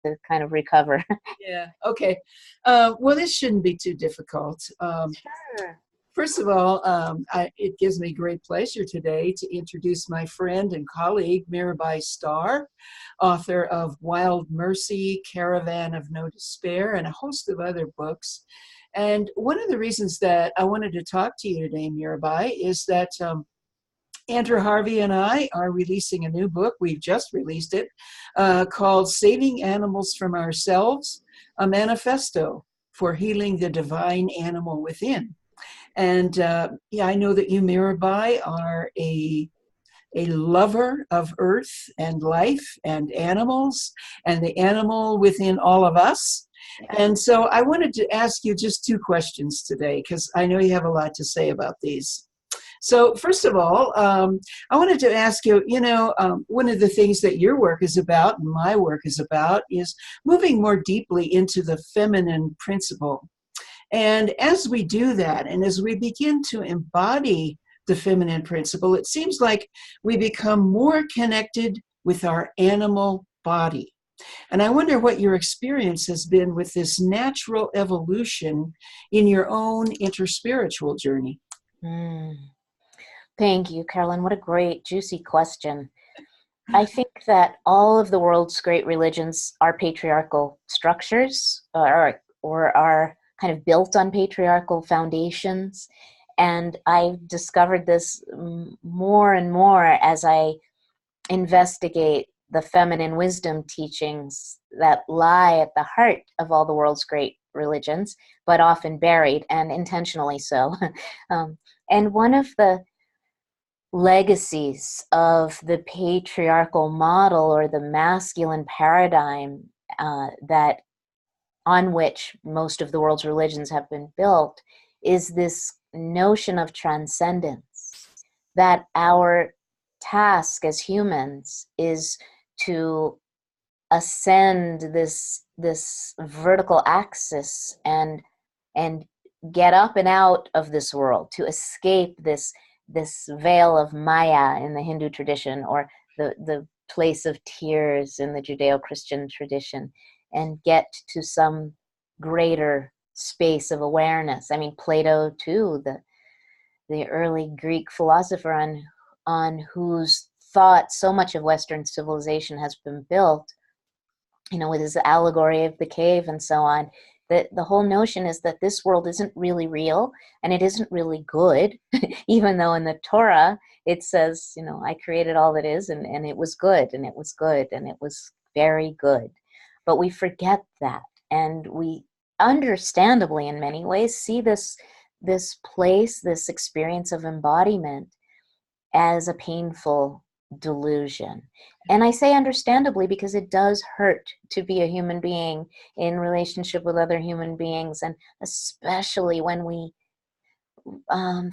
to kind of recover. Yeah. Okay. Well, this shouldn't be too difficult. Sure. First of all, it gives me great pleasure today to introduce my friend and colleague, Mirabai Starr, author of Wild Mercy, Caravan of No Despair, and a host of other books. And one of the reasons that I wanted to talk to you today, Mirabai, is that Andrew Harvey and I are releasing a new book. We've just released it, called Saving Animals from Ourselves, a Manifesto for Healing the Divine Animal Within. And yeah, I know that you, Mirabai, are a lover of earth and life and animals and the animal within all of us. And so I wanted to ask you just two questions today, because I know you have a lot to say about these. So first of all, I wanted to ask you, one of the things that your work is about and my work is about is moving more deeply into the feminine principle. And as we do that, and as we begin to embody the feminine principle, it seems like we become more connected with our animal body. And I wonder what your experience has been with this natural evolution in your own interspiritual journey. Thank you, Carolyn. What a great, juicy question. I think that all of the world's great religions are patriarchal structures, or are kind of built on patriarchal foundations. And I've discovered this more and more as I investigate the feminine wisdom teachings that lie at the heart of all the world's great religions, but often buried, and intentionally so. And one of the legacies of the patriarchal model, or the masculine paradigm that on which most of the world's religions have been built, is this notion of transcendence, that our task as humans is to ascend this vertical axis and get up and out of this world, to escape this veil of Maya in the Hindu tradition, or the place of tears in the Judeo-Christian tradition, and get to some greater space of awareness. I mean, Plato too, the early Greek philosopher on whose thought so much of Western civilization has been built, with his allegory of the cave and so on. The whole notion is that this world isn't really real, and it isn't really good, even though in the Torah it says, I created all that is, and it was good, and it was good, and it was very good. But we forget that, and we understandably in many ways see this place, this experience of embodiment, as a painful delusion. And I say understandably because it does hurt to be a human being in relationship with other human beings, and especially when we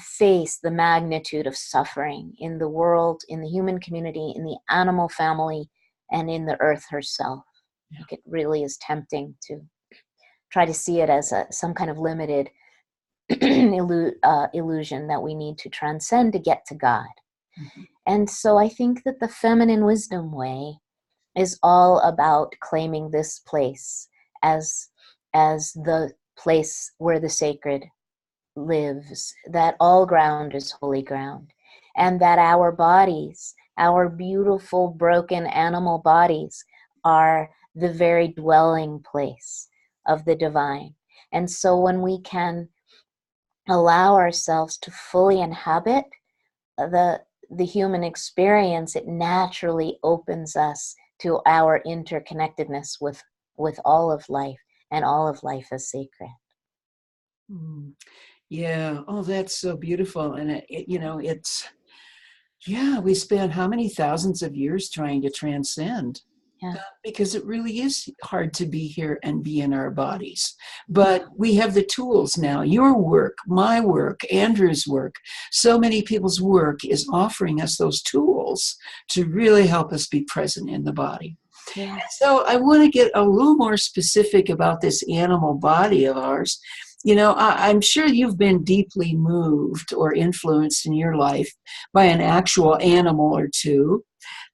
face the magnitude of suffering in the world, in the human community, in the animal family, and in the earth herself. Yeah. Like, it really is tempting to try to see it as some kind of limited illusion that we need to transcend to get to God. Mm-hmm. And so I think that the feminine wisdom way is all about claiming this place as the place where the sacred lives, that all ground is holy ground, and that our bodies, our beautiful broken animal bodies, are the very dwelling place of the divine. And so when we can allow ourselves to fully inhabit the human experience, it naturally opens us to our interconnectedness with all of life, and all of life as sacred. Yeah. Oh, that's so beautiful. And we spent how many thousands of years trying to transcend? Yeah. Because it really is hard to be here and be in our bodies. But we have the tools now. Your work, my work, Andrew's work, so many people's work is offering us those tools to really help us be present in the body. Yeah. So I want to get a little more specific about this animal body of ours. You know, I'm sure you've been deeply moved or influenced in your life by an actual animal or two.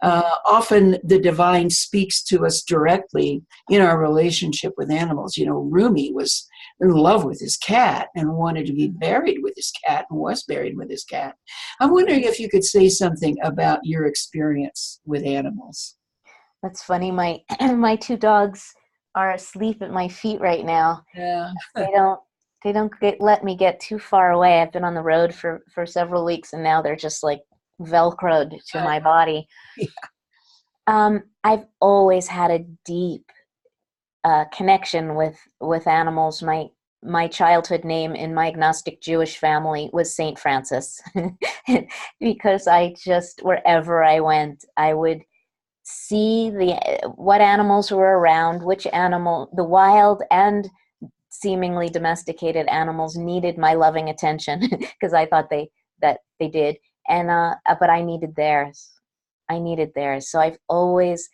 Often the divine speaks to us directly in our relationship with animals. You know, Rumi was in love with his cat and wanted to be buried with his cat and was buried with his cat. I'm wondering if you could say something about your experience with animals. That's funny. My my two dogs are asleep at my feet right now. Yeah. They don't let me get too far away. I've been on the road for several weeks, and now they're just like velcroed to my body. I've always had a deep connection with animals. My childhood name in my agnostic Jewish family was Saint Francis, because I just, wherever I went, I would see what animals were around, which animal, the wild and seemingly domesticated animals, needed my loving attention, because I thought they did, and but I needed theirs. So I've always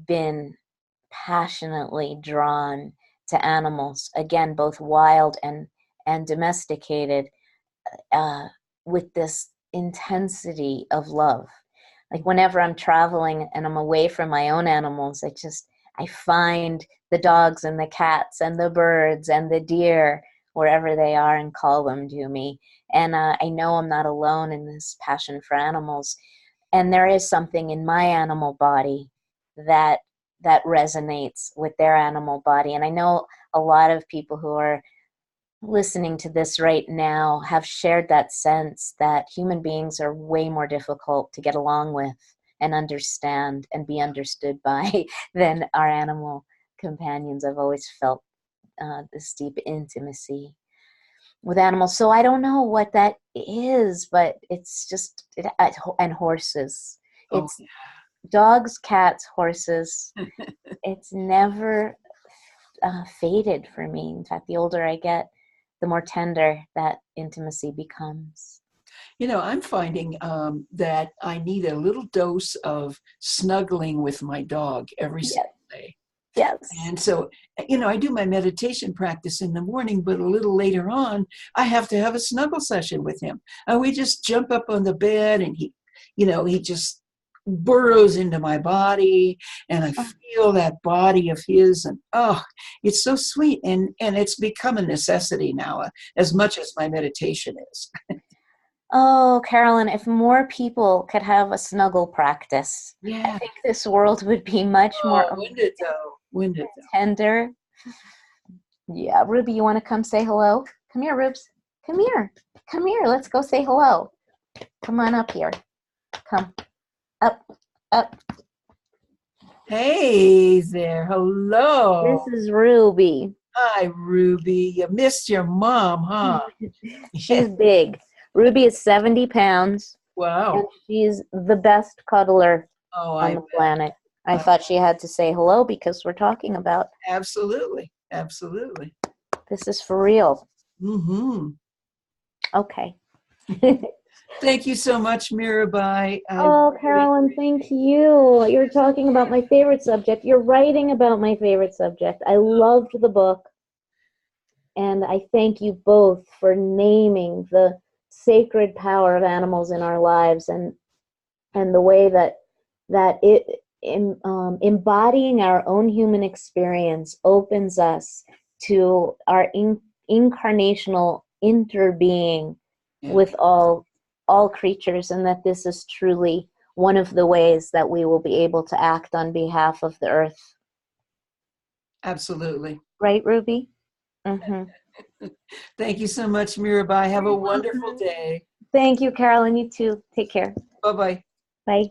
been passionately drawn to animals, again, both wild and domesticated, uh, with this intensity of love. Like whenever I'm traveling and I'm away from my own animals, I find the dogs and the cats and the birds and the deer wherever they are and call them to me. And I know I'm not alone in this passion for animals. And there is something in my animal body that resonates with their animal body. And I know a lot of people who are listening to this right now have shared that sense that human beings are way more difficult to get along with and understand and be understood by than our animal companions. I've always felt this deep intimacy with animals. So I don't know what that is, but it's just, and horses. Oh, It's dogs, cats, horses. It's never faded for me. In fact, the older I get, the more tender that intimacy becomes. you know, I'm finding that I need a little dose of snuggling with my dog every Yes. single day. Yes. And so, you know, I do my meditation practice in the morning, but a little later on, I have to have a snuggle session with him. And we just jump up on the bed and he just burrows into my body and I feel that body of his and it's so sweet. And it's become a necessity now, as much as my meditation is. Oh, Carolyn, if more people could have a snuggle practice, I Yeah. think this world would be much more Oh, when did though? When did though? tender. Yeah, Ruby, you want to come say hello? Come here, Rubes. Come here. Come here. Let's go say hello. Come on up here. Come up, up. Hey there. This Hello. is Ruby. Hi, Ruby. You missed your mom, huh? She's big. Ruby is 70 pounds, and Wow. she's the best cuddler Oh, on I the bet. planet. I thought she had to say hello because we're talking about Absolutely. Absolutely. this is for real. Mm-hmm. Okay. Thank you so much, Mirabai. I Oh, really, Carolyn, thank you. You're talking about my favorite subject. You're writing about my favorite subject. I loved the book, and I thank you both for naming the sacred power of animals in our lives, and the way that embodying our own human experience opens us to our incarnational interbeing yeah, with all creatures, and that this is truly one of the ways that we will be able to act on behalf of the earth. absolutely. Right, Ruby? Mm-hmm. Thank you so much, Mirabai. Have a wonderful day. Thank you, Carolyn. You too. Take care. Bye-bye. Bye.